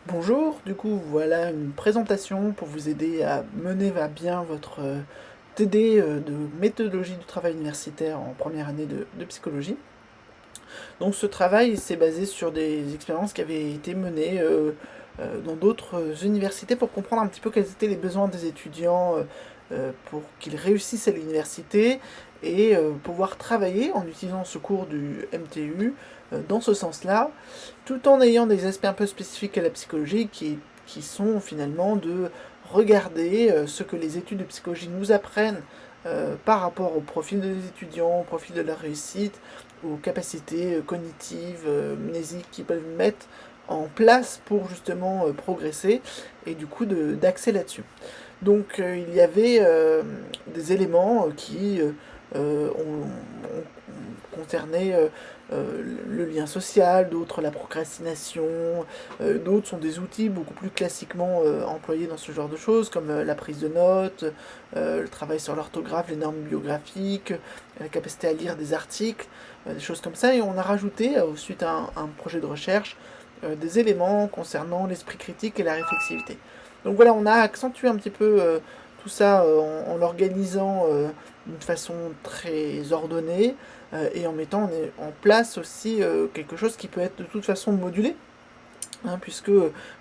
Bonjour, du coup voilà une présentation pour vous aider à mener à bien votre TD de méthodologie du travail universitaire en première année de psychologie. Donc ce travail s'est basé sur des expériences qui avaient été menées dans d'autres universités pour comprendre un petit peu quels étaient les besoins des étudiants pour qu'ils réussissent à l'université et pouvoir travailler en utilisant ce cours du MTU dans ce sens-là, tout en ayant des aspects un peu spécifiques à la psychologie qui sont finalement de regarder ce que les études de psychologie nous apprennent par rapport au profil des étudiants, au profil de leur réussite, aux capacités cognitives, mnésiques qu'ils peuvent mettre en place pour justement progresser et du coup d'axer là-dessus. Donc il y avait des éléments qui ont concerné le lien social, d'autres la procrastination, d'autres sont des outils beaucoup plus classiquement employés dans ce genre de choses, comme la prise de notes, le travail sur l'orthographe, les normes biographiques, la capacité à lire des articles, des choses comme ça, et on a rajouté, suite à un projet de recherche, des éléments concernant l'esprit critique et la réflexivité. Donc voilà, on a accentué un petit peu tout ça en l'organisant d'une façon très ordonnée et en mettant en place aussi quelque chose qui peut être de toute façon modulé, hein, puisque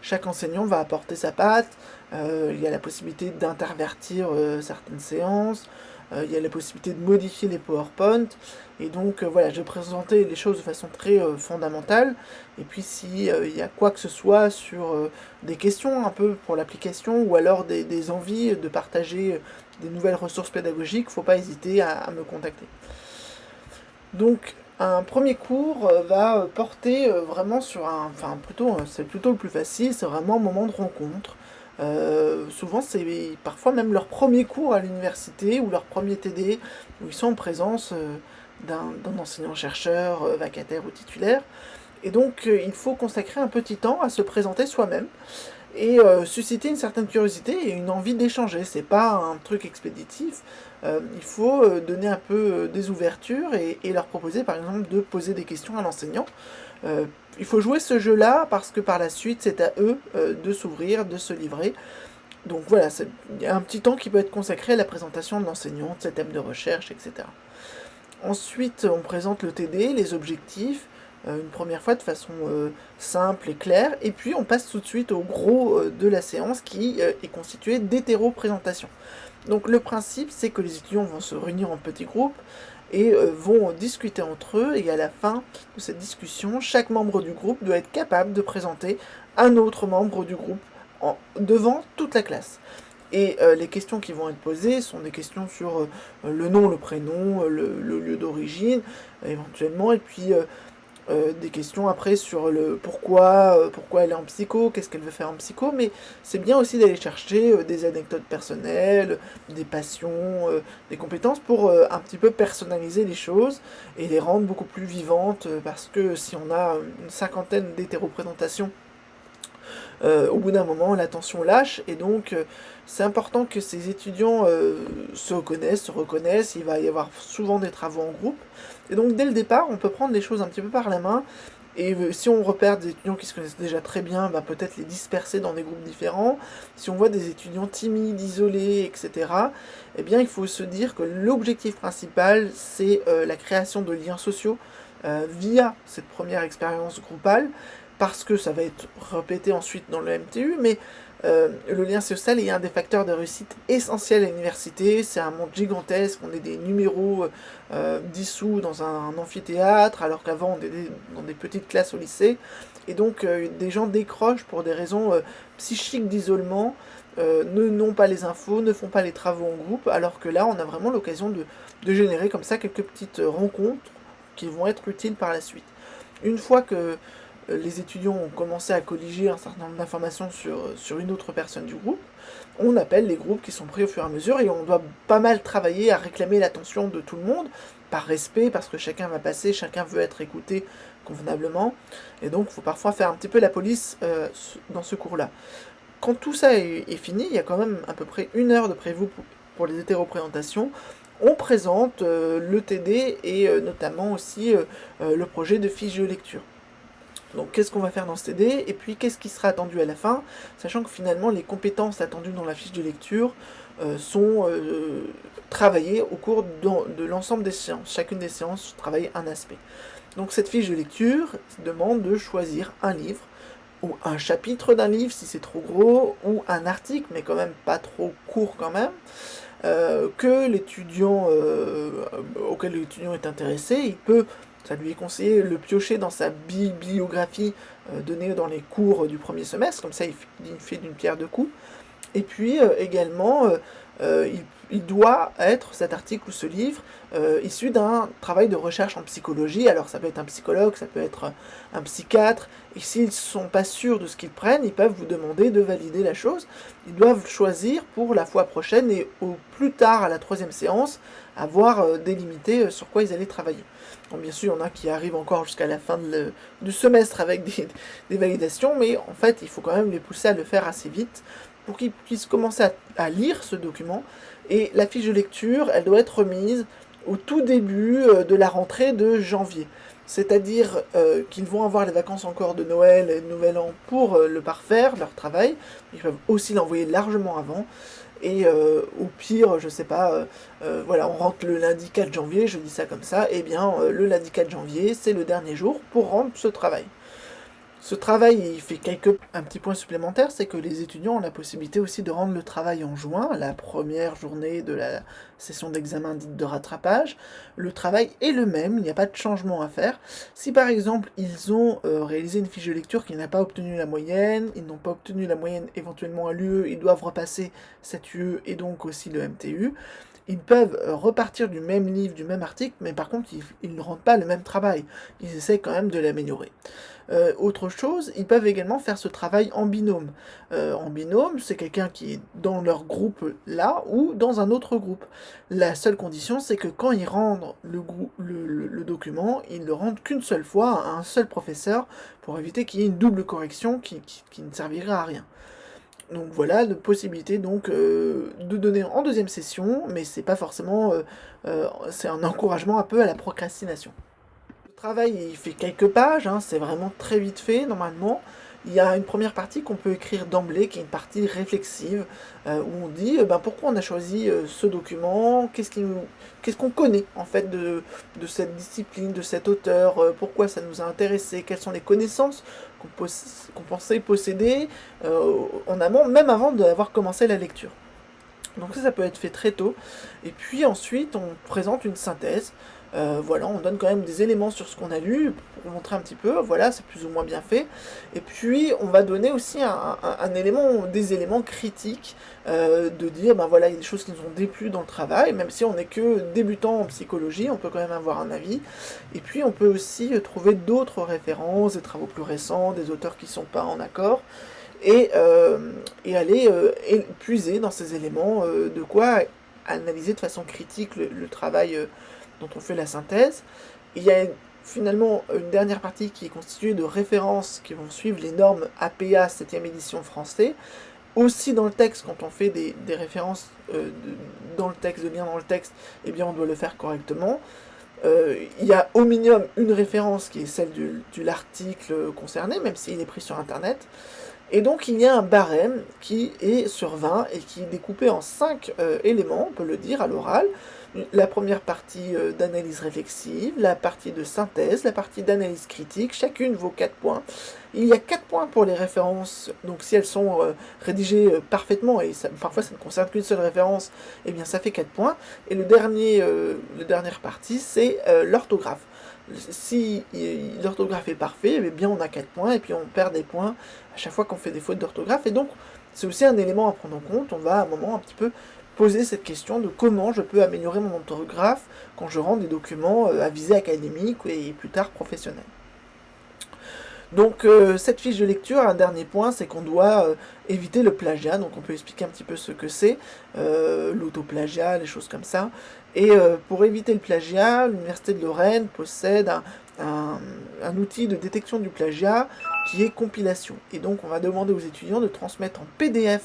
chaque enseignant va apporter sa patte, il y a la possibilité d'intervertir certaines séances, il y a la possibilité de modifier les PowerPoint, et donc voilà, j'ai présenté les choses de façon très fondamentale, et puis si il y a quoi que ce soit sur des questions un peu pour l'application, ou alors des envies de partager des nouvelles ressources pédagogiques, faut pas hésiter à me contacter. Donc, un premier cours va porter vraiment sur un. Enfin, plutôt, c'est plutôt le plus facile, c'est vraiment un moment de rencontre. Souvent, c'est parfois même leur premier cours à l'université ou leur premier TD, où ils sont en présence d'un enseignant-chercheur vacataire ou titulaire. Et donc, il faut consacrer un petit temps à se présenter soi-même et susciter une certaine curiosité et une envie d'échanger. C'est pas un truc expéditif. Il faut donner un peu des ouvertures et leur proposer par exemple de poser des questions à l'enseignant. Il faut jouer ce jeu-là parce que par la suite c'est à eux de s'ouvrir, de se livrer. Donc voilà, il y a un petit temps qui peut être consacré à la présentation de l'enseignant, de ses thèmes de recherche, etc. Ensuite, on présente le TD, les objectifs, une première fois de façon simple et claire, et puis on passe tout de suite au gros de la séance qui est constitué d'hétéro-présentation. Donc le principe, c'est que les étudiants vont se réunir en petits groupes et vont discuter entre eux, et à la fin de cette discussion, chaque membre du groupe doit être capable de présenter un autre membre du groupe devant toute la classe. Et les questions qui vont être posées sont des questions sur le nom, le prénom, le lieu d'origine, éventuellement, et puis des questions après sur le pourquoi elle est en psycho, qu'est-ce qu'elle veut faire en psycho, mais c'est bien aussi d'aller chercher des anecdotes personnelles, des passions, des compétences pour un petit peu personnaliser les choses et les rendre beaucoup plus vivantes, parce que si on a une cinquantaine d'hétéroprésentations au bout d'un moment, l'attention lâche, et donc c'est important que ces étudiants se reconnaissent, il va y avoir souvent des travaux en groupe, et donc dès le départ, on peut prendre les choses un petit peu par la main, et si on repère des étudiants qui se connaissent déjà très bien, bah, peut-être les disperser dans des groupes différents. Si on voit des étudiants timides, isolés, etc., eh bien il faut se dire que l'objectif principal, c'est la création de liens sociaux via cette première expérience groupale, parce que ça va être répété ensuite dans le MTU, mais le lien social est un des facteurs de réussite essentiels à l'université. C'est un monde gigantesque, on est des numéros dissous dans un amphithéâtre, alors qu'avant on était dans des petites classes au lycée, et donc des gens décrochent pour des raisons psychiques d'isolement, n'ont pas les infos, ne font pas les travaux en groupe, alors que là on a vraiment l'occasion de générer comme ça quelques petites rencontres qui vont être utiles par la suite. Une fois que les étudiants ont commencé à colliger un certain nombre d'informations sur une autre personne du groupe, on appelle les groupes qui sont pris au fur et à mesure, et on doit pas mal travailler à réclamer l'attention de tout le monde, par respect, parce que chacun va passer, chacun veut être écouté convenablement, et donc il faut parfois faire un petit peu la police dans ce cours-là. Quand tout ça est fini, il y a quand même à peu près 1 heure de prévu pour les hétéroprésentations. On présente le TD et notamment aussi le projet de fiche de lecture. Donc qu'est-ce qu'on va faire dans ce TD, et puis qu'est-ce qui sera attendu à la fin, sachant que finalement les compétences attendues dans la fiche de lecture sont travaillées au cours de l'ensemble des séances. Chacune des séances travaille un aspect. Donc cette fiche de lecture demande de choisir un livre, ou un chapitre d'un livre si c'est trop gros, ou un article, mais quand même pas trop court quand même, que l'étudiant auquel l'étudiant est intéressé, ça lui est conseillé de le piocher dans sa bibliographie donnée dans les cours du premier semestre, comme ça il fait d'une pierre deux coups. Et puis également, il doit être, cet article ou ce livre, issu d'un travail de recherche en psychologie. Alors ça peut être un psychologue, ça peut être un psychiatre, et s'ils ne sont pas sûrs de ce qu'ils prennent, ils peuvent vous demander de valider la chose. Ils doivent choisir pour la fois prochaine, et au plus tard à la 3e séance, avoir délimité sur quoi ils allaient travailler. Bon, bien sûr, il y en a qui arrivent encore jusqu'à la fin du semestre avec des validations, mais en fait, il faut quand même les pousser à le faire assez vite pour qu'ils puissent commencer à lire ce document. Et la fiche de lecture, elle doit être remise au tout début de la rentrée de janvier. C'est-à-dire qu'ils vont avoir les vacances encore de Noël et de Nouvel An pour le parfaire, leur travail. Ils peuvent aussi l'envoyer largement avant. Et au pire, je sais pas, voilà, on rentre le lundi 4 janvier, je dis ça comme ça, et bien le lundi 4 janvier, c'est le dernier jour pour rendre ce travail. Ce travail, il fait un petit point supplémentaire, c'est que les étudiants ont la possibilité aussi de rendre le travail en juin, la première journée de la session d'examen dite de rattrapage. Le travail est le même, il n'y a pas de changement à faire. Si par exemple ils ont réalisé une fiche de lecture qui n'a pas obtenu la moyenne, ils n'ont pas obtenu la moyenne éventuellement à l'UE, ils doivent repasser cette UE et donc aussi le MTU, ils peuvent repartir du même livre, du même article, mais par contre ils ne rendent pas le même travail. Ils essaient quand même de l'améliorer. Autre chose, ils peuvent également faire ce travail en binôme. En binôme, c'est quelqu'un qui est dans leur groupe là ou dans un autre groupe. La seule condition, c'est que quand ils rendent le document, ils le rendent qu'une seule fois à un seul professeur pour éviter qu'il y ait une double correction qui ne servirait à rien. Donc voilà, de possibilité donc de donner en 2e session, mais c'est pas forcément, c'est un encouragement un peu à la procrastination. Le travail, il fait quelques pages, hein, c'est vraiment très vite fait normalement. Il y a une première partie qu'on peut écrire d'emblée, qui est une partie réflexive, où on dit pourquoi on a choisi ce document, qu'est-ce qu'on connaît en fait de cette discipline, de cet auteur, pourquoi ça nous a intéressé, quelles sont les connaissances qu'on pensait posséder en amont, même avant d'avoir commencé la lecture. Donc ça peut être fait très tôt. Et puis ensuite, on présente une synthèse. Voilà, on donne quand même des éléments sur ce qu'on a lu pour montrer un petit peu. Voilà, c'est plus ou moins bien fait. Et puis, on va donner aussi des éléments critiques, de dire, voilà, il y a des choses qui nous ont déplu dans le travail, même si on n'est que débutant en psychologie, on peut quand même avoir un avis. Et puis, on peut aussi trouver d'autres références, des travaux plus récents, des auteurs qui ne sont pas en accord. Et aller puiser dans ces éléments de quoi analyser de façon critique le travail dont on fait la synthèse. Il y a finalement une dernière partie qui est constituée de références qui vont suivre les normes APA 7e édition français. Aussi dans le texte, quand on fait des références dans le texte, de liens dans le texte, eh bien on doit le faire correctement. Il y a au minimum une référence qui est celle de l'article concerné, même s'il est pris sur internet. Et donc il y a un barème qui est sur 20 et qui est découpé en 5 éléments, on peut le dire à l'oral. La première partie d'analyse réflexive, la partie de synthèse, la partie d'analyse critique, chacune vaut 4 points. Il y a 4 points pour les références, donc si elles sont rédigées parfaitement, et parfois ça ne concerne qu'une seule référence, eh bien ça fait 4 points. Et la dernière partie, c'est l'orthographe. Si l'orthographe est parfait, eh bien on a 4 points, et puis on perd des points à chaque fois qu'on fait des fautes d'orthographe, et donc c'est aussi un élément à prendre en compte. On va à un moment un petit peu poser cette question de comment je peux améliorer mon orthographe quand je rends des documents à visée académique et plus tard professionnelle. Donc cette fiche de lecture, un dernier point, c'est qu'on doit éviter le plagiat, donc on peut expliquer un petit peu ce que c'est, l'autoplagiat, les choses comme ça. Et pour éviter le plagiat, l'Université de Lorraine possède un outil de détection du plagiat qui est compilation. Et donc on va demander aux étudiants de transmettre en PDF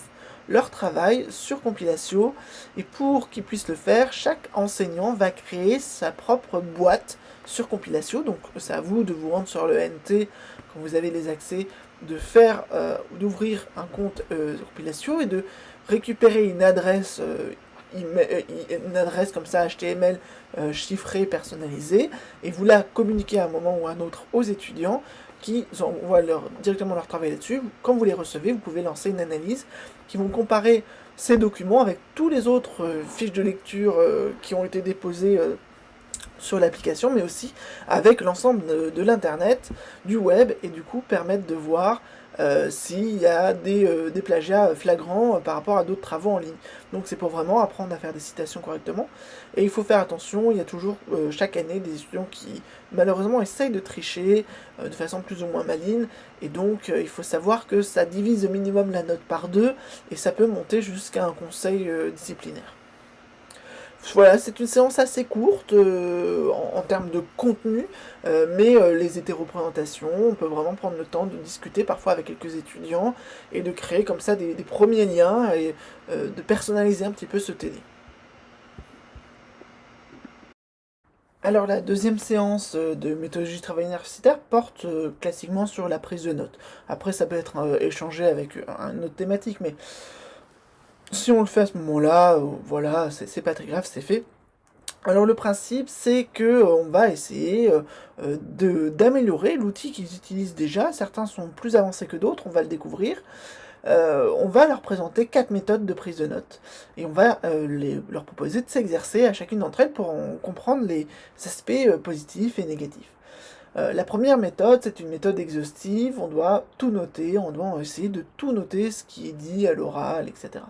leur travail sur Compilatio, et pour qu'ils puissent le faire, chaque enseignant va créer sa propre boîte sur Compilatio. Donc c'est à vous de vous rendre sur le NT quand vous avez les accès, de faire, d'ouvrir un compte Compilatio et de récupérer une adresse comme ça HTML chiffrée, personnalisée, et vous la communiquez à un moment ou à un autre aux étudiants qui envoient directement leur travail là-dessus. Quand vous les recevez, vous pouvez lancer une analyse qui vont comparer ces documents avec tous les autres fiches de lecture qui ont été déposées sur l'application, mais aussi avec l'ensemble de l'internet, du web, et du coup permettre de voir s'il y a des plagiats flagrants par rapport à d'autres travaux en ligne. Donc c'est pour vraiment apprendre à faire des citations correctement. Et il faut faire attention, il y a toujours chaque année des étudiants qui malheureusement essayent de tricher de façon plus ou moins maligne, et donc il faut savoir que ça divise au minimum la note par deux, et ça peut monter jusqu'à un conseil disciplinaire. Voilà, c'est une séance assez courte en termes de contenu, mais les hétéroprésentations, on peut vraiment prendre le temps de discuter parfois avec quelques étudiants et de créer comme ça des premiers liens et de personnaliser un petit peu ce TD. Alors la deuxième séance de méthodologie de travail universitaire porte classiquement sur la prise de notes. Après ça peut être échangé avec une autre thématique, mais si on le fait à ce moment-là, voilà, c'est pas très grave, c'est fait. Alors le principe, c'est que on va essayer d'améliorer l'outil qu'ils utilisent déjà. Certains sont plus avancés que d'autres, on va le découvrir. On va leur présenter 4 méthodes de prise de notes et on va leur proposer de s'exercer à chacune d'entre elles pour en comprendre les aspects positifs et négatifs. La première méthode, c'est une méthode exhaustive, on doit tout noter, on doit essayer de tout noter, ce qui est dit à l'oral, etc.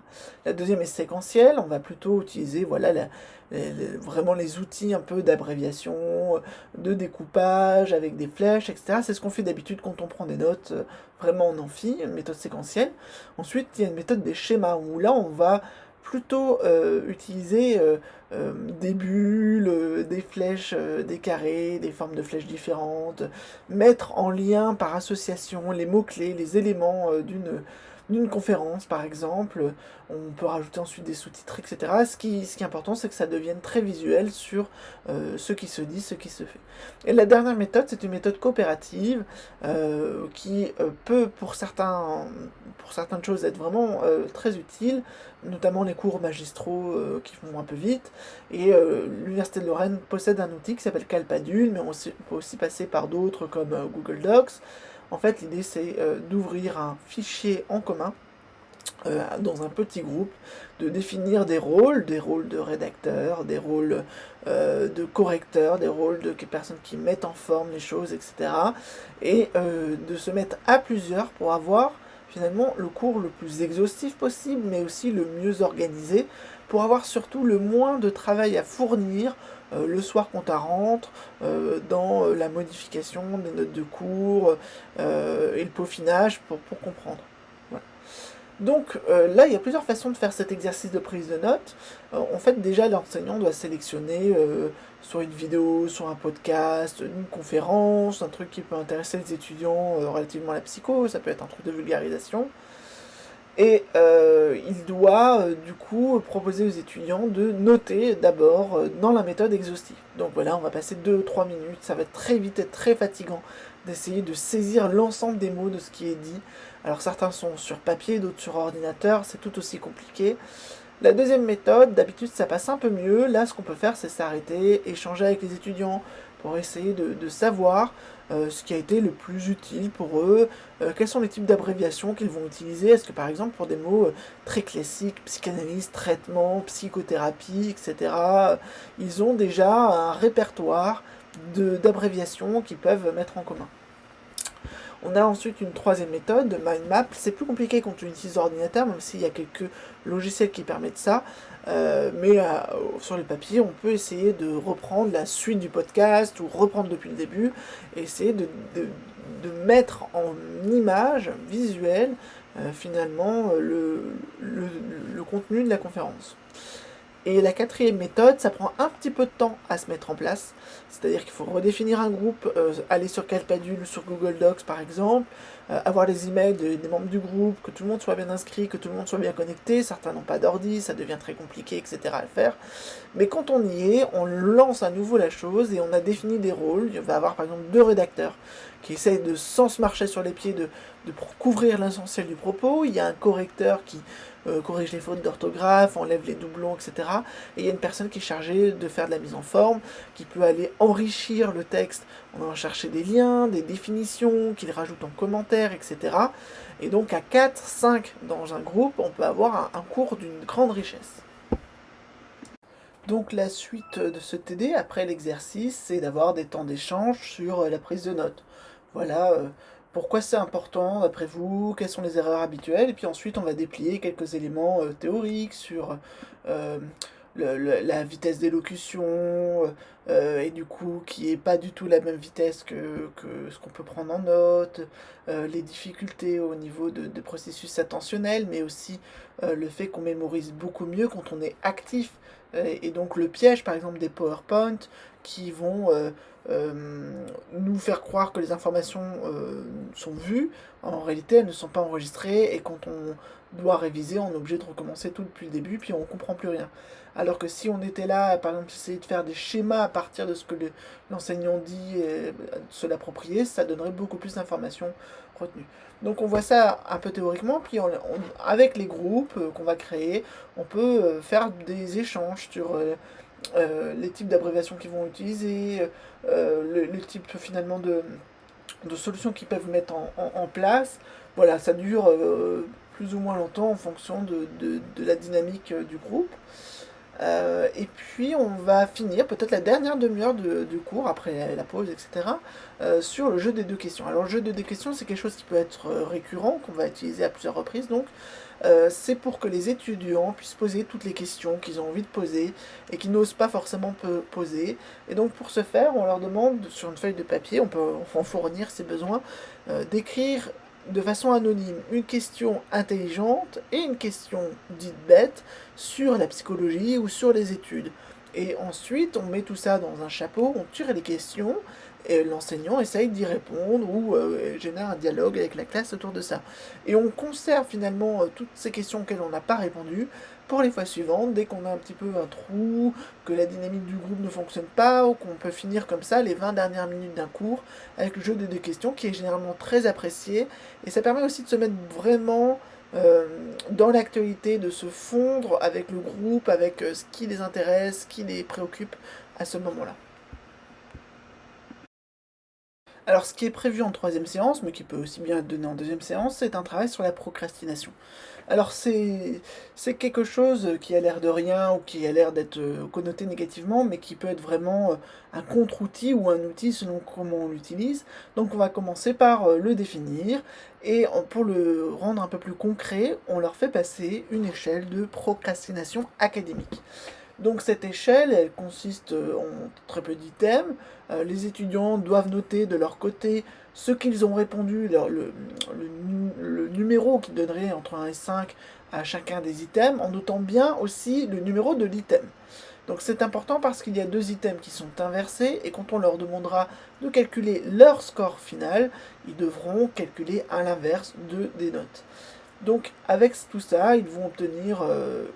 La deuxième est séquentielle, on va plutôt utiliser voilà, vraiment les outils un peu d'abréviation, de découpage, avec des flèches, etc. C'est ce qu'on fait d'habitude quand on prend des notes vraiment en amphi, une méthode séquentielle. Ensuite, il y a une méthode des schémas, où là, on va plutôt utiliser des bulles, des flèches, des carrés, des formes de flèches différentes, mettre en lien par association les mots-clés, les éléments d'une conférence par exemple. On peut rajouter ensuite des sous-titres, etc. Ce qui est important, c'est que ça devienne très visuel sur ce qui se dit, ce qui se fait. Et la dernière méthode, c'est une méthode coopérative qui peut pour certaines choses être vraiment très utile, notamment les cours magistraux qui vont un peu vite. Et l'Université de Lorraine possède un outil qui s'appelle Calpadule, mais on peut aussi passer par d'autres comme Google Docs. En fait, l'idée c'est d'ouvrir un fichier en commun dans un petit groupe, de définir des rôles de rédacteurs, des rôles de correcteurs, des rôles de personnes qui mettent en forme les choses, etc. Et de se mettre à plusieurs pour avoir finalement le cours le plus exhaustif possible, mais aussi le mieux organisé, pour avoir surtout le moins de travail à fournir le soir quand on rentre, dans la modification des notes de cours et le peaufinage pour comprendre. Voilà. Donc là, il y a plusieurs façons de faire cet exercice de prise de notes. En fait, déjà, l'enseignant doit sélectionner soit une vidéo, soit un podcast, une conférence, un truc qui peut intéresser les étudiants relativement à la psycho, ça peut être un truc de vulgarisation. Et il doit du coup proposer aux étudiants de noter d'abord dans la méthode exhaustive. Donc voilà, on va passer 2-3 minutes, ça va être très vite et très fatigant d'essayer de saisir l'ensemble des mots de ce qui est dit. Alors certains sont sur papier, d'autres sur ordinateur, c'est tout aussi compliqué. La deuxième méthode, d'habitude ça passe un peu mieux. Là, ce qu'on peut faire, c'est s'arrêter, échanger avec les étudiants pour essayer de savoir ce qui a été le plus utile pour eux, quels sont les types d'abréviations qu'ils vont utiliser. Est-ce que par exemple pour des mots très classiques, psychanalyse, traitement, psychothérapie, etc., ils ont déjà un répertoire d'abréviations qu'ils peuvent mettre en commun. On a ensuite une troisième méthode de mind map. C'est plus compliqué quand on utilise l'ordinateur, même s'il y a quelques logiciels qui permettent ça. Mais sur le papier, on peut essayer de reprendre la suite du podcast ou reprendre depuis le début et essayer de mettre en image visuelle finalement le contenu de la conférence. Et la quatrième méthode, ça prend un petit peu de temps à se mettre en place. C'est-à-dire qu'il faut redéfinir un groupe, aller sur Calpadule, sur Google Docs par exemple, avoir les emails des membres du groupe, que tout le monde soit bien inscrit, que tout le monde soit bien connecté. Certains n'ont pas d'ordi, ça devient très compliqué, etc. à le faire. Mais quand on y est, on lance à nouveau la chose et on a défini des rôles. Il va y avoir par exemple 2 rédacteurs qui essayent de, sans se marcher sur les pieds, de couvrir l'essentiel du propos. Il y a un correcteur qui corrige les fautes d'orthographe, enlève les doublons, etc. Et il y a une personne qui est chargée de faire de la mise en forme, qui peut aller enrichir le texte en allant chercher des liens, des définitions, qu'il rajoute en commentaire, etc. Et donc à 4, 5 dans un groupe, on peut avoir un cours d'une grande richesse. Donc la suite de ce TD, après l'exercice, c'est d'avoir des temps d'échange sur la prise de notes. Voilà, pourquoi c'est important d'après vous, quelles sont les erreurs habituelles, et puis ensuite on va déplier quelques éléments théoriques sur euh, la vitesse d'élocution, et du coup qui est pas du tout la même vitesse que ce qu'on peut prendre en note, les difficultés au niveau de processus attentionnel, mais aussi le fait qu'on mémorise beaucoup mieux quand on est actif. Et donc le piège par exemple des PowerPoint qui vont nous faire croire que les informations sont vues, en réalité elles ne sont pas enregistrées et quand on doit réviser on est obligé de recommencer tout depuis le début puis on comprend plus rien. Alors que si on était là, par exemple, essayer de faire des schémas à partir de ce que l'enseignant dit et se l'approprier, ça donnerait beaucoup plus d'informations retenues. Donc on voit ça un peu théoriquement, puis avec les groupes qu'on va créer, on peut faire des échanges sur les types d'abréviations qu'ils vont utiliser, le type finalement de solutions qu'ils peuvent mettre en place. Voilà, ça dure plus ou moins longtemps en fonction de la dynamique du groupe. Et puis on va finir peut-être la dernière demi-heure du cours, après la pause, etc., sur le jeu des 2 questions. Alors le jeu des 2 questions, c'est quelque chose qui peut être récurrent, qu'on va utiliser à plusieurs reprises, donc c'est pour que les étudiants puissent poser toutes les questions qu'ils ont envie de poser et qu'ils n'osent pas forcément poser. Et donc pour ce faire, on leur demande sur une feuille de papier, on peut en fournir si besoin, d'écrire de façon anonyme une question intelligente et une question dite bête sur la psychologie ou sur les études. Et ensuite, on met tout ça dans un chapeau, on tire les questions, et l'enseignant essaye d'y répondre ou génère un dialogue avec la classe autour de ça. Et on conserve finalement toutes ces questions auxquelles on n'a pas répondu pour les fois suivantes, dès qu'on a un petit peu un trou, que la dynamique du groupe ne fonctionne pas, ou qu'on peut finir comme ça les 20 dernières minutes d'un cours avec le jeu des 2 questions qui est généralement très apprécié. Et ça permet aussi de se mettre vraiment dans l'actualité, de se fondre avec le groupe, avec ce qui les intéresse, ce qui les préoccupe à ce moment-là. Alors, ce qui est prévu en troisième séance, mais qui peut aussi bien être donné en deuxième séance, c'est un travail sur la procrastination. Alors, c'est quelque chose qui a l'air de rien ou qui a l'air d'être connoté négativement, mais qui peut être vraiment un contre-outil ou un outil selon comment on l'utilise. Donc, on va commencer par le définir et pour le rendre un peu plus concret, on leur fait passer une échelle de procrastination académique. Donc cette échelle, elle consiste en très peu d'items. Les étudiants doivent noter de leur côté ce qu'ils ont répondu, le numéro qui donnerait entre 1 et 5 à chacun des items, en notant bien aussi le numéro de l'item. Donc c'est important parce qu'il y a 2 items qui sont inversés et quand on leur demandera de calculer leur score final, ils devront calculer à l'inverse des notes. Donc avec tout ça, ils vont obtenir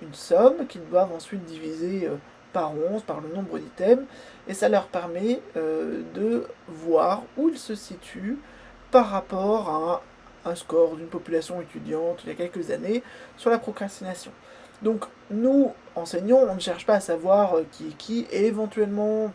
une somme qu'ils doivent ensuite diviser par 11, par le nombre d'items, et ça leur permet de voir où ils se situent par rapport à un score d'une population étudiante il y a quelques années sur la procrastination. Donc nous, enseignants, on ne cherche pas à savoir qui est qui, et éventuellement,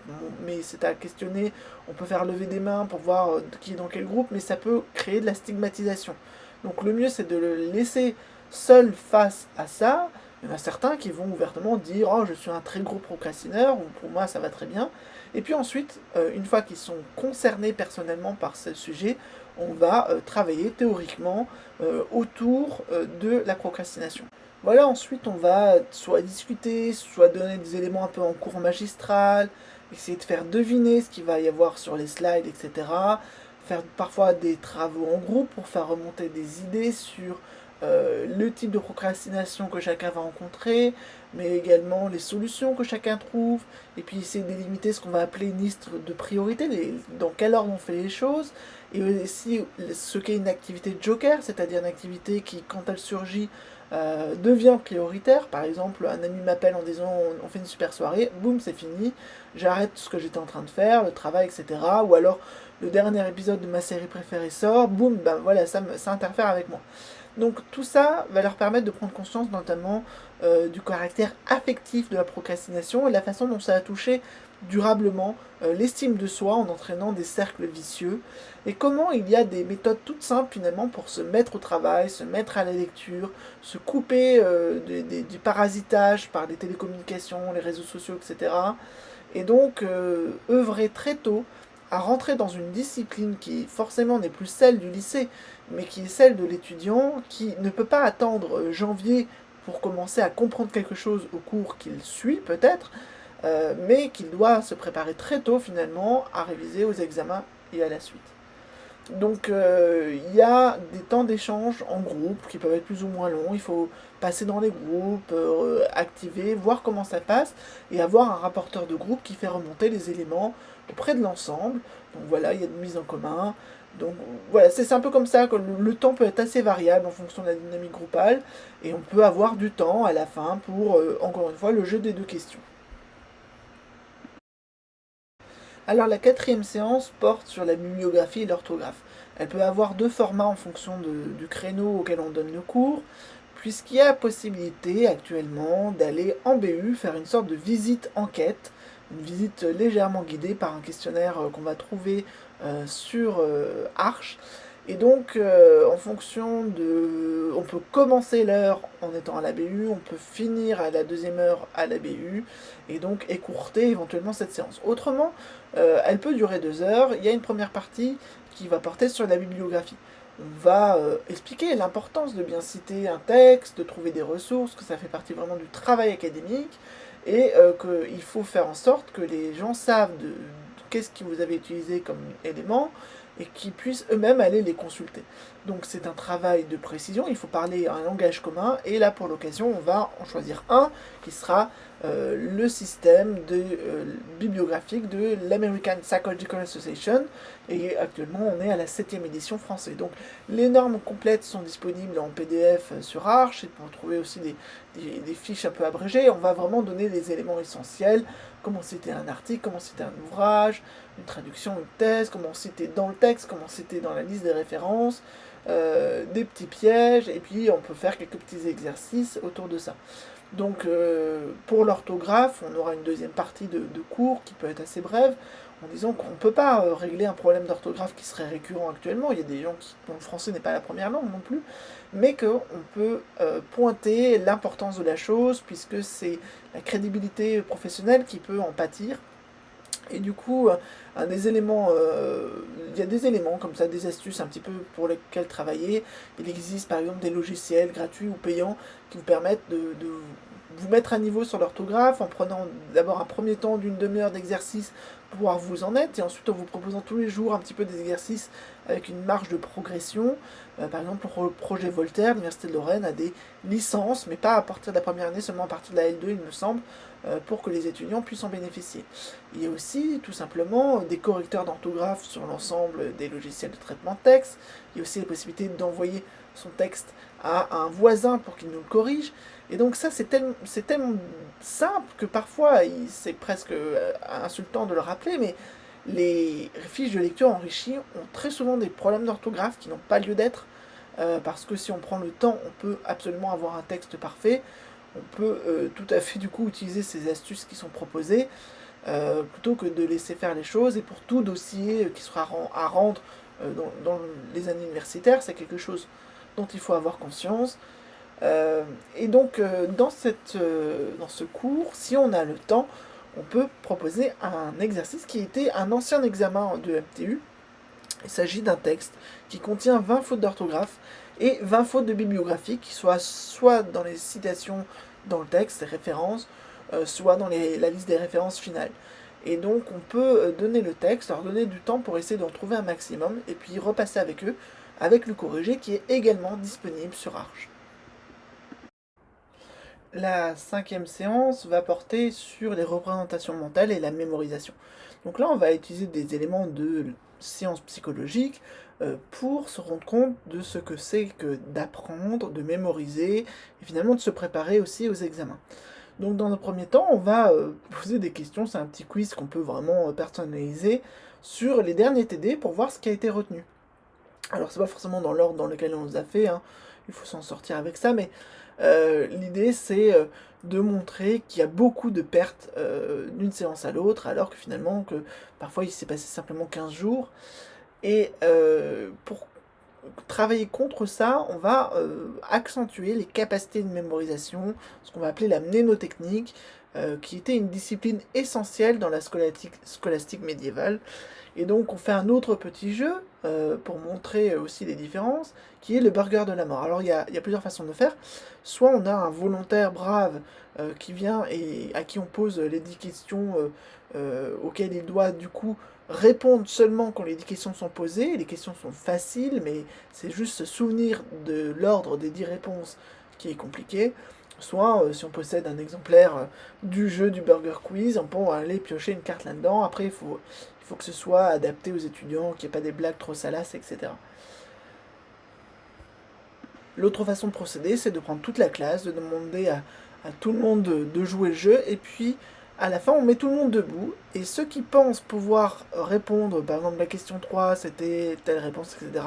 mais c'est à questionner, on peut faire lever des mains pour voir qui est dans quel groupe, mais ça peut créer de la stigmatisation. Donc le mieux c'est de le laisser seul face à ça. Il y en a certains qui vont ouvertement dire « Oh, je suis un très gros procrastineur » ou « Pour moi, ça va très bien ». Et puis ensuite, une fois qu'ils sont concernés personnellement par ce sujet, on va travailler théoriquement autour de la procrastination. Voilà, ensuite on va soit discuter, soit donner des éléments un peu en cours magistral, essayer de faire deviner ce qu'il va y avoir sur les slides, etc. Faire parfois des travaux en groupe pour faire remonter des idées sur le type de procrastination que chacun va rencontrer, mais également les solutions que chacun trouve, et puis essayer de délimiter ce qu'on va appeler une liste de priorités, dans quel ordre on fait les choses, et aussi ce qu'est une activité joker, c'est-à-dire une activité qui, quand elle surgit, devient prioritaire. Par exemple, un ami m'appelle en disant on fait une super soirée, boum, c'est fini, j'arrête ce que j'étais en train de faire, le travail, etc. Ou alors le dernier épisode de ma série préférée sort, boum, ben voilà, ça interfère avec moi. Donc tout ça va leur permettre de prendre conscience notamment du caractère affectif de la procrastination et de la façon dont ça a touché durablement l'estime de soi en entraînant des cercles vicieux, et comment il y a des méthodes toutes simples finalement pour se mettre au travail, se mettre à la lecture, se couper du parasitage par les télécommunications, les réseaux sociaux, etc. Et donc œuvrer très tôt à rentrer dans une discipline qui forcément n'est plus celle du lycée, mais qui est celle de l'étudiant, qui ne peut pas attendre janvier pour commencer à comprendre quelque chose au cours qu'il suit peut-être, mais qu'il doit se préparer très tôt finalement à réviser aux examens et à la suite. Donc il y a des temps d'échange en groupe qui peuvent être plus ou moins longs, il faut passer dans les groupes, activer, voir comment ça passe, et avoir un rapporteur de groupe qui fait remonter les éléments auprès de l'ensemble. Donc voilà, il y a une mise en commun. Donc voilà, c'est un peu comme ça que le temps peut être assez variable en fonction de la dynamique groupale, et on peut avoir du temps à la fin pour, encore une fois, le jeu des deux questions. Alors la quatrième séance porte sur la bibliographie et l'orthographe. Elle peut avoir deux formats en fonction du créneau auquel on donne le cours, puisqu'il y a possibilité actuellement d'aller en BU faire une sorte de visite enquête, une visite légèrement guidée par un questionnaire qu'on va trouver sur Arch. Et donc, en fonction de... On peut commencer l'heure en étant à la BU, on peut finir à la deuxième heure à la BU, et donc écourter éventuellement cette séance. Autrement, elle peut durer 2 heures. Il y a une première partie qui va porter sur la bibliographie. On va expliquer l'importance de bien citer un texte, de trouver des ressources, que ça fait partie vraiment du travail académique, et qu'il faut faire en sorte que les gens savent qu'est-ce que vous avez utilisé comme élément, et qu'ils puissent eux-mêmes aller les consulter. Donc c'est un travail de précision, il faut parler un langage commun, et là pour l'occasion on va en choisir un qui sera le système bibliographique de l'American Psychological Association, et actuellement on est à la 7e édition française. Donc les normes complètes sont disponibles en PDF sur Arch, et pour trouver aussi des fiches un peu abrégées, on va vraiment donner les éléments essentiels, comment citer un article, comment citer un ouvrage, une traduction, une thèse, comment citer dans le texte, comment citer dans la liste des références, des petits pièges, et puis on peut faire quelques petits exercices autour de ça. Donc pour l'orthographe, on aura une deuxième partie de cours qui peut être assez brève, en disant qu'on ne peut pas régler un problème d'orthographe qui serait récurrent actuellement. Il y a des gens dont le français n'est pas la première langue non plus, mais qu'on peut pointer l'importance de la chose, puisque c'est la crédibilité professionnelle qui peut en pâtir. Et du coup, il y a des éléments comme ça, des astuces un petit peu pour lesquelles travailler. Il existe par exemple des logiciels gratuits ou payants qui vous permettent de vous mettre à niveau sur l'orthographe en prenant d'abord un premier temps d'une demi-heure d'exercice pour voir où vous en êtes, et ensuite en vous proposant tous les jours un petit peu des exercices avec une marge de progression. Par exemple, le projet Voltaire, l'Université de Lorraine a des licences, mais pas à partir de la première année, seulement à partir de la L2 il me semble, pour que les étudiants puissent en bénéficier. Il y a aussi tout simplement des correcteurs d'orthographe sur l'ensemble des logiciels de traitement de texte. Il y a aussi la possibilité d'envoyer son texte à un voisin pour qu'il nous le corrige. Et donc ça, c'est tellement simple que parfois, c'est presque insultant de le rappeler, mais les fiches de lecture enrichies ont très souvent des problèmes d'orthographe qui n'ont pas lieu d'être, parce que si on prend le temps, on peut absolument avoir un texte parfait. On peut tout à fait du coup utiliser ces astuces qui sont proposées, plutôt que de laisser faire les choses. Et pour tout dossier qui sera à rendre dans les années universitaires, c'est quelque chose dont il faut avoir conscience. Et donc dans ce cours, si on a le temps, on peut proposer un exercice qui était un ancien examen de MTU. Il s'agit d'un texte qui contient 20 fautes d'orthographe et 20 fautes de bibliographie, qui soient soit dans les citations dans le texte, les références, soit dans la liste des références finales. Et donc on peut donner le texte, leur donner du temps pour essayer d'en trouver un maximum, et puis repasser avec eux, avec le corrigé qui est également disponible sur Arch. La cinquième séance va porter sur les représentations mentales et la mémorisation. Donc là, on va utiliser des éléments de sciences psychologiques pour se rendre compte de ce que c'est que d'apprendre, de mémoriser et finalement de se préparer aussi aux examens. Donc dans un premier temps, on va poser des questions, c'est un petit quiz qu'on peut vraiment personnaliser sur les derniers TD pour voir ce qui a été retenu. Alors c'est pas forcément dans l'ordre dans lequel on les a fait, hein, il faut s'en sortir avec ça, mais l'idée c'est de montrer qu'il y a beaucoup de pertes d'une séance à l'autre, alors que finalement que parfois il s'est passé simplement 15 jours. Et pour travailler contre ça, on va accentuer les capacités de mémorisation, ce qu'on va appeler la mnémotechnique, qui était une discipline essentielle dans la scolastique médiévale. Et donc on fait un autre petit jeu pour montrer aussi les différences, qui est le burger de la mort. Alors il y a plusieurs façons de le faire. Soit on a un volontaire brave qui vient et à qui on pose les 10 questions auxquelles il doit du coup répondre seulement quand les 10 questions sont posées. Les questions sont faciles, mais c'est juste se souvenir de l'ordre des 10 réponses qui est compliqué. Soit, si on possède un exemplaire du jeu du Burger Quiz, on peut aller piocher une carte là-dedans. Après, il faut que ce soit adapté aux étudiants, qu'il n'y ait pas des blagues trop salaces, etc. L'autre façon de procéder, c'est de prendre toute la classe, de demander à tout le monde de jouer le jeu, et puis à la fin, on met tout le monde debout, et ceux qui pensent pouvoir répondre, par exemple la question 3, c'était telle réponse, etc.,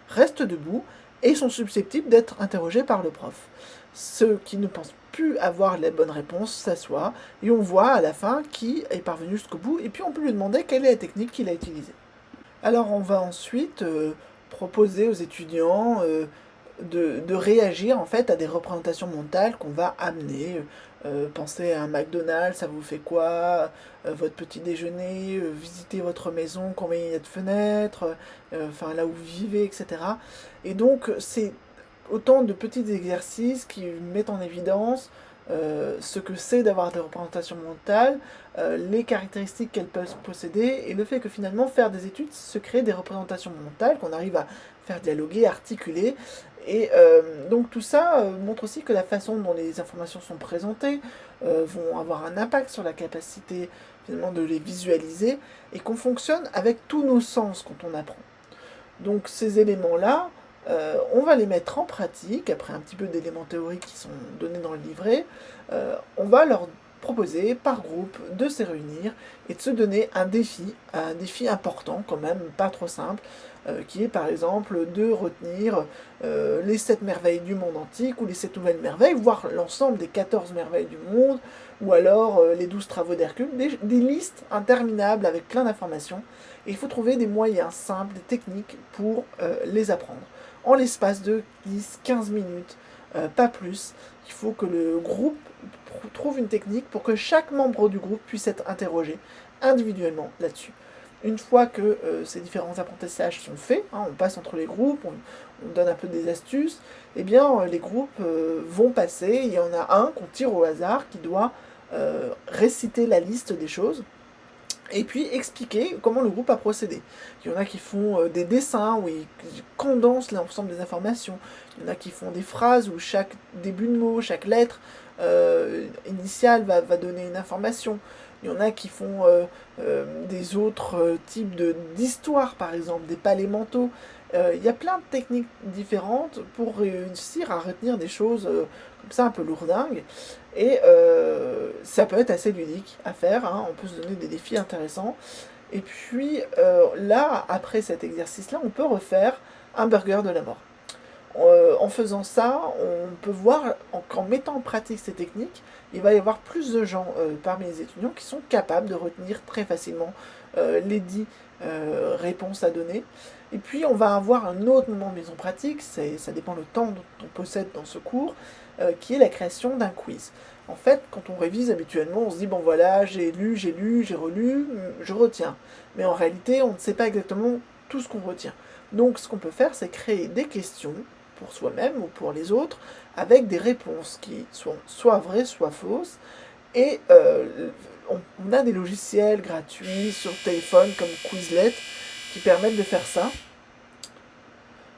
restent debout et sont susceptibles d'être interrogés par le prof. Ceux qui ne pensent plus avoir la bonne réponse s'assoient, et on voit à la fin qui est parvenu jusqu'au bout, et puis on peut lui demander quelle est la technique qu'il a utilisée. Alors on va ensuite proposer aux étudiants de réagir en fait à des représentations mentales qu'on va amener. Pensez à un McDonald's, ça vous fait quoi? Votre petit déjeuner, visiter votre maison, combien il y a de fenêtres, enfin là où vous vivez, etc. Et donc c'est autant de petits exercices qui mettent en évidence ce que c'est d'avoir des représentations mentales, les caractéristiques qu'elles peuvent posséder, et le fait que finalement faire des études, se crée des représentations mentales qu'on arrive à faire dialoguer, articuler, et donc tout ça montre aussi que la façon dont les informations sont présentées vont avoir un impact sur la capacité finalement de les visualiser, et qu'on fonctionne avec tous nos sens quand on apprend. Donc ces éléments-là, on va les mettre en pratique, après un petit peu d'éléments théoriques qui sont donnés dans le livret. On va leur proposer par groupe de se réunir et de se donner un défi important quand même, pas trop simple, qui est par exemple de retenir les 7 merveilles du monde antique ou les 7 nouvelles merveilles, voire l'ensemble des 14 merveilles du monde, ou alors les 12 travaux d'Hercule, des listes interminables avec plein d'informations. Et il faut trouver des moyens simples, des techniques pour les apprendre. En l'espace de 10-15 minutes, pas plus, il faut que le groupe trouve une technique pour que chaque membre du groupe puisse être interrogé individuellement là-dessus. Une fois que ces différents apprentissages sont faits, hein, on passe entre les groupes, on donne un peu des astuces, eh bien les groupes vont passer, il y en a un qu'on tire au hasard qui doit réciter la liste des choses, et puis expliquer comment le groupe a procédé. Il y en a qui font des dessins où ils condensent l'ensemble des informations. Il y en a qui font des phrases où chaque début de mot, chaque lettre initiale va donner une information. Il y en a qui font des autres types d'histoires, par exemple, des palais mentaux. Il y a plein de techniques différentes pour réussir à retenir des choses comme ça un peu lourdingues. Et ça peut être assez ludique à faire, hein, on peut se donner des défis intéressants. Et puis là, après cet exercice-là, on peut refaire un burger de la mort. En faisant ça, on peut voir qu'en mettant en pratique ces techniques, il va y avoir plus de gens parmi les étudiants qui sont capables de retenir très facilement les 10 réponses à donner. Et puis on va avoir un autre moment de mise en pratique, ça dépend le temps qu'on possède dans ce cours, qui est la création d'un quiz. En fait, quand on révise habituellement, on se dit, bon voilà, j'ai lu, j'ai relu, je retiens. Mais en réalité, on ne sait pas exactement tout ce qu'on retient. Donc ce qu'on peut faire, c'est créer des questions pour soi-même ou pour les autres, avec des réponses qui sont soit vraies, soit fausses. Et on a des logiciels gratuits sur téléphone comme Quizlet qui permettent de faire ça.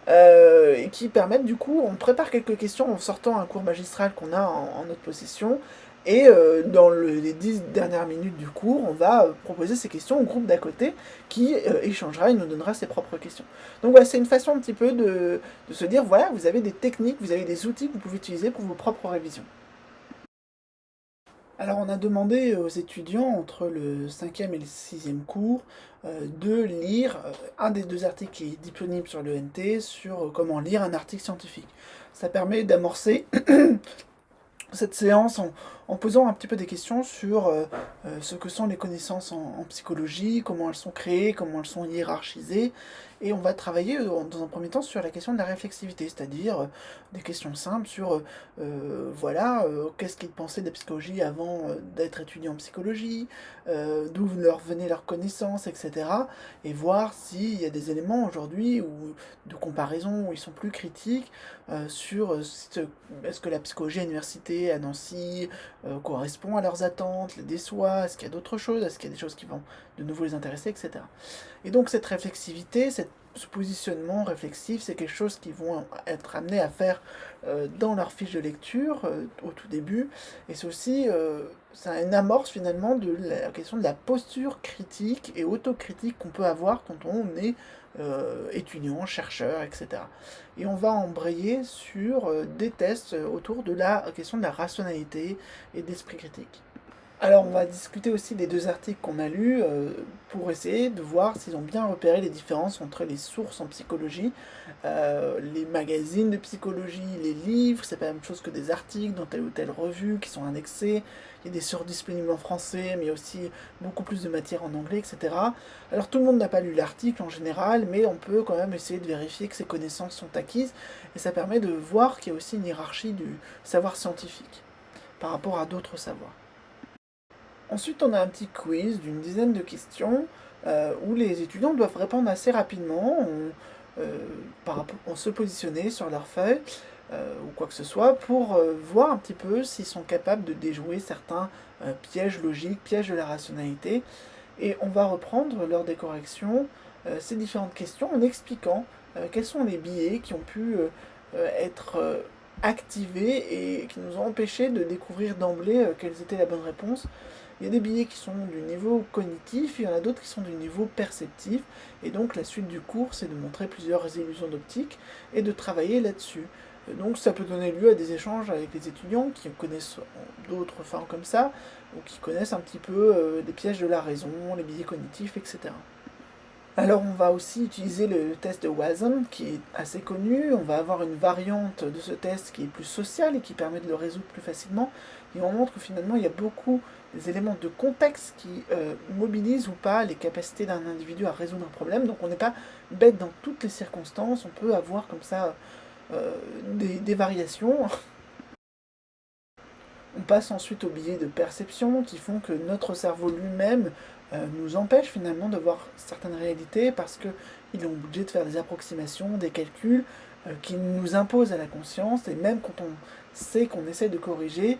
et qui permettent du coup, on prépare quelques questions en sortant un cours magistral qu'on a en notre possession, et dans les 10 dernières minutes du cours, on va proposer ces questions au groupe d'à côté qui échangera et nous donnera ses propres questions. Donc voilà, c'est une façon un petit peu de se dire, voilà, vous avez des techniques, vous avez des outils que vous pouvez utiliser pour vos propres révisions. Alors on a demandé aux étudiants entre le cinquième et le sixième cours de lire un des deux articles qui est disponible sur le NT sur comment lire un article scientifique. Ça permet d'amorcer cette séance en posant un petit peu des questions sur ce que sont les connaissances en psychologie, comment elles sont créées, comment elles sont hiérarchisées, et on va travailler dans un premier temps sur la question de la réflexivité, c'est-à-dire des questions simples sur voilà, qu'est-ce qu'ils pensaient de la psychologie avant d'être étudiants en psychologie, d'où leur venaient leurs connaissances, etc. Et voir s'il y a des éléments aujourd'hui de comparaison où ils sont plus critiques sur est-ce que la psychologie à l'université, à Nancy, correspond à leurs attentes, les déçoit, est-ce qu'il y a d'autres choses, est-ce qu'il y a des choses qui vont de nouveau les intéresser, etc. Et donc cette réflexivité, ce positionnement réflexif, c'est quelque chose qu'ils vont être amenés à faire dans leur fiche de lecture au tout début, et c'est aussi c'est une amorce finalement de la question de la posture critique et autocritique qu'on peut avoir quand on est étudiant, chercheur, etc. Et on va embrayer sur des tests autour de la question de la rationalité et d'esprit critique. Alors on va discuter aussi des deux articles qu'on a lus pour essayer de voir s'ils ont bien repéré les différences entre les sources en psychologie, les magazines de psychologie, les livres, c'est pas la même chose que des articles dans telle ou telle revue qui sont indexés, il y a des sources disponibles en français, mais il y a aussi beaucoup plus de matière en anglais, etc. Alors tout le monde n'a pas lu l'article en général, mais on peut quand même essayer de vérifier que ces connaissances sont acquises, et ça permet de voir qu'il y a aussi une hiérarchie du savoir scientifique par rapport à d'autres savoirs. Ensuite, on a un petit quiz d'une dizaine de questions où les étudiants doivent répondre assez rapidement en se positionner sur leur feuille ou quoi que ce soit pour voir un petit peu s'ils sont capables de déjouer certains pièges logiques, pièges de la rationalité. Et on va reprendre lors des corrections ces différentes questions en expliquant quels sont les biais qui ont pu être activés et qui nous ont empêchés de découvrir d'emblée quelles étaient la bonne réponse. Il y a des biais qui sont du niveau cognitif, il y en a d'autres qui sont du niveau perceptif, et donc la suite du cours, c'est de montrer plusieurs illusions d'optique et de travailler là-dessus. Donc ça peut donner lieu à des échanges avec les étudiants qui connaissent d'autres formes comme ça, ou qui connaissent un petit peu les pièges de la raison, les biais cognitifs, etc. Alors on va aussi utiliser le test de Wasm qui est assez connu, on va avoir une variante de ce test qui est plus sociale et qui permet de le résoudre plus facilement, et on montre que finalement il y a beaucoup des éléments de contexte qui mobilisent ou pas les capacités d'un individu à résoudre un problème, donc on n'est pas bête dans toutes les circonstances, on peut avoir comme ça des variations. On passe ensuite aux biais de perception qui font que notre cerveau lui-même nous empêche finalement de voir certaines réalités parce qu'il est obligé de faire des approximations, des calculs qui nous imposent à la conscience, et même quand on sait qu'on essaie de corriger,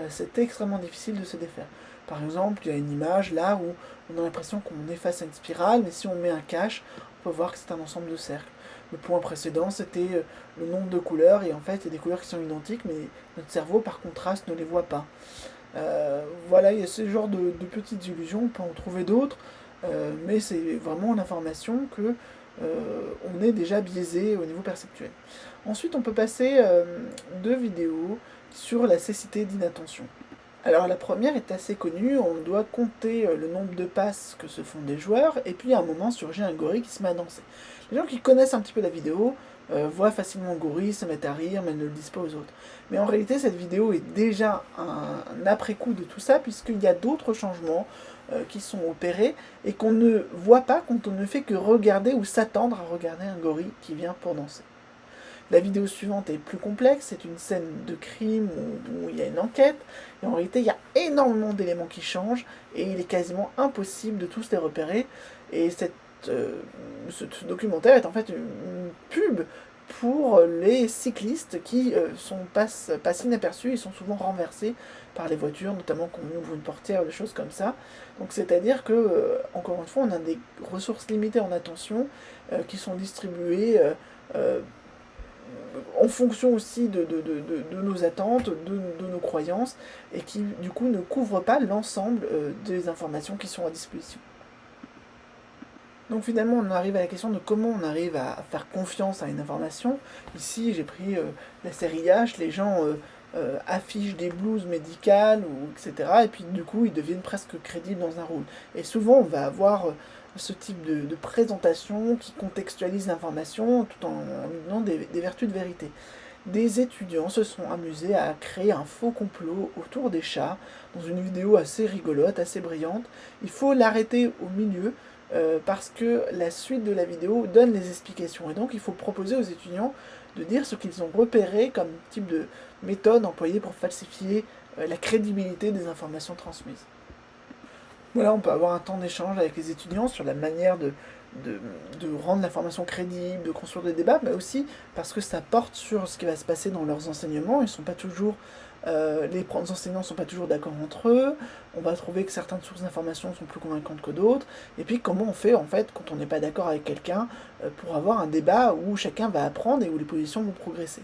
c'est extrêmement difficile de se défaire. Par exemple, il y a une image là où on a l'impression qu'on est face à une spirale, mais si on met un cache, on peut voir que c'est un ensemble de cercles. Le point précédent, c'était le nombre de couleurs, et en fait, il y a des couleurs qui sont identiques, mais notre cerveau, par contraste, ne les voit pas. Voilà, il y a ce genre de petites illusions, on peut en trouver d'autres, mais c'est vraiment l'information que on est déjà biaisé au niveau perceptuel. Ensuite, on peut passer deux vidéos sur la cécité d'inattention. Alors la première est assez connue, on doit compter le nombre de passes que se font des joueurs, et puis à un moment surgit un gorille qui se met à danser. Les gens qui connaissent un petit peu la vidéo voient facilement le gorille, se mettent à rire, mais ne le disent pas aux autres. Mais en réalité, cette vidéo est déjà un après-coup de tout ça, puisqu'il y a d'autres changements qui sont opérés, et qu'on ne voit pas quand on ne fait que regarder ou s'attendre à regarder un gorille qui vient pour danser. La vidéo suivante est plus complexe, c'est une scène de crime où il y a une enquête, et en réalité il y a énormément d'éléments qui changent, et il est quasiment impossible de tous les repérer, et ce documentaire est en fait une pub pour les cyclistes qui passent inaperçus, ils sont souvent renversés par les voitures, notamment quand on ouvre une portière, des choses comme ça. Donc c'est-à-dire que, encore une fois, on a des ressources limitées en attention qui sont distribuées euh, en fonction aussi de nos attentes, de nos croyances, et qui du coup ne couvrent pas l'ensemble des informations qui sont à disposition. Donc finalement, on arrive à la question de comment on arrive à faire confiance à une information. Ici, j'ai pris la série H, les gens affichent des blouses médicales, etc. Et puis du coup, ils deviennent presque crédibles dans un rôle. Et souvent, on va avoir ce type de présentation qui contextualise l'information tout en lui donnant des vertus de vérité. Des étudiants se sont amusés à créer un faux complot autour des chats, dans une vidéo assez rigolote, assez brillante. Il faut l'arrêter au milieu, parce que la suite de la vidéo donne les explications. Et donc il faut proposer aux étudiants de dire ce qu'ils ont repéré comme type de méthode employée pour falsifier la crédibilité des informations transmises. Voilà, on peut avoir un temps d'échange avec les étudiants sur la manière de rendre l'information crédible, de construire des débats, mais aussi parce que ça porte sur ce qui va se passer dans leurs enseignements. Ils sont pas toujours, les enseignants ne sont pas toujours d'accord entre eux. On va trouver que certaines sources d'informations sont plus convaincantes que d'autres. Et puis comment on fait en fait quand on n'est pas d'accord avec quelqu'un pour avoir un débat où chacun va apprendre et où les positions vont progresser.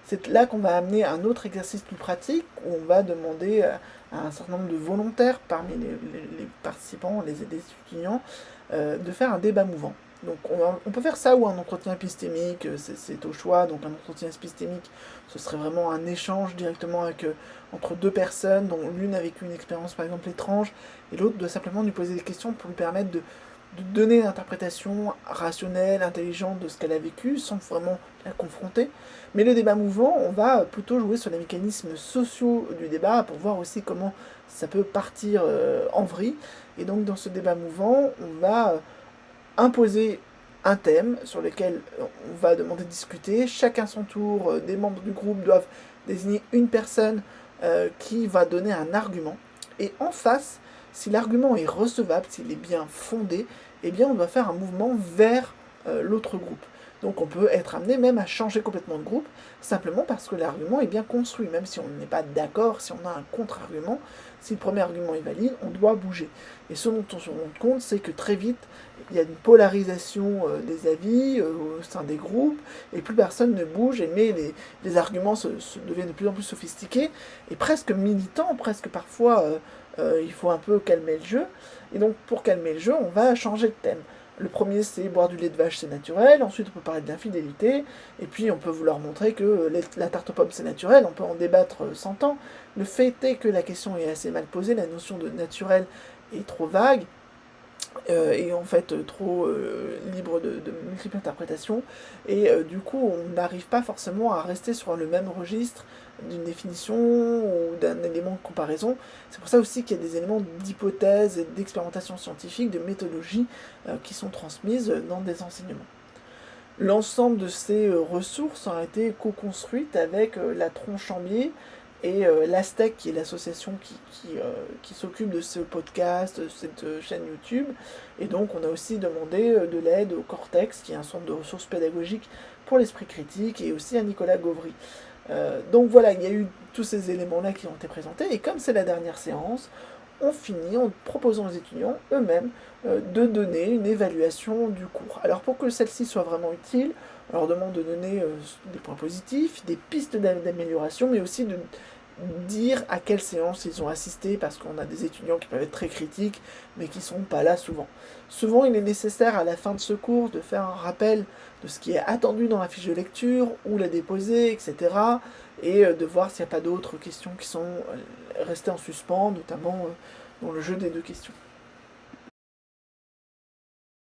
C'est là qu'on va amener un autre exercice plus pratique, où on va demander à un certain nombre de volontaires parmi les participants, les étudiants, de faire un débat mouvant. Donc on peut faire ça ou un entretien épistémique, c'est au choix. Donc un entretien épistémique, ce serait vraiment un échange directement entre deux personnes, dont l'une a vécu une expérience par exemple étrange, et l'autre doit simplement lui poser des questions pour lui permettre de donner une interprétation rationnelle, intelligente de ce qu'elle a vécu, sans vraiment la confronter. Mais le débat mouvant, on va plutôt jouer sur les mécanismes sociaux du débat, pour voir aussi comment ça peut partir en vrille. Et donc dans ce débat mouvant, on va imposer un thème sur lequel on va demander de discuter. Chacun son tour, des membres du groupe doivent désigner une personne qui va donner un argument. Et en face, si l'argument est recevable, s'il est bien fondé, eh bien on doit faire un mouvement vers l'autre groupe. Donc on peut être amené même à changer complètement de groupe, simplement parce que l'argument est bien construit. Même si on n'est pas d'accord, si on a un contre-argument, si le premier argument est valide, on doit bouger. Et ce dont on se rend compte, c'est que très vite, il y a une polarisation des avis au sein des groupes, et plus personne ne bouge, mais les arguments deviennent de plus en plus sophistiqués, et presque militants, presque parfois il faut un peu calmer le jeu. Et donc pour calmer le jeu, on va changer de thème. Le premier, c'est boire du lait de vache, c'est naturel. Ensuite, on peut parler de l'infidélité. Et puis, on peut vouloir montrer que la tarte aux pommes, c'est naturel. On peut en débattre 100 ans. Le fait est que la question est assez mal posée. La notion de naturel est trop vague. Et en fait trop libre de multiples interprétations. Et du coup, on n'arrive pas forcément à rester sur le même registre d'une définition ou d'un élément de comparaison. C'est pour ça aussi qu'il y a des éléments d'hypothèse et d'expérimentation scientifique, de méthodologie qui sont transmises dans des enseignements. L'ensemble de ces ressources ont été co-construites avec la Tronchambier et l'Astec, qui est l'association qui s'occupe de ce podcast, de cette chaîne YouTube. Et donc on a aussi demandé de l'aide au Cortex, qui est un centre de ressources pédagogiques pour l'esprit critique, et aussi à Nicolas Gauvry. Donc voilà, il y a eu tous ces éléments-là qui ont été présentés, et comme c'est la dernière séance, on finit en proposant aux étudiants eux-mêmes de donner une évaluation du cours. Alors pour que celle-ci soit vraiment utile, on leur demande de donner des points positifs, des pistes d'amélioration, mais aussi de dire à quelle séance ils ont assisté, parce qu'on a des étudiants qui peuvent être très critiques, mais qui ne sont pas là souvent. Souvent, il est nécessaire à la fin de ce cours de faire un rappel de ce qui est attendu dans la fiche de lecture, où la déposer, etc. Et de voir s'il n'y a pas d'autres questions qui sont restées en suspens, notamment dans le jeu des deux questions.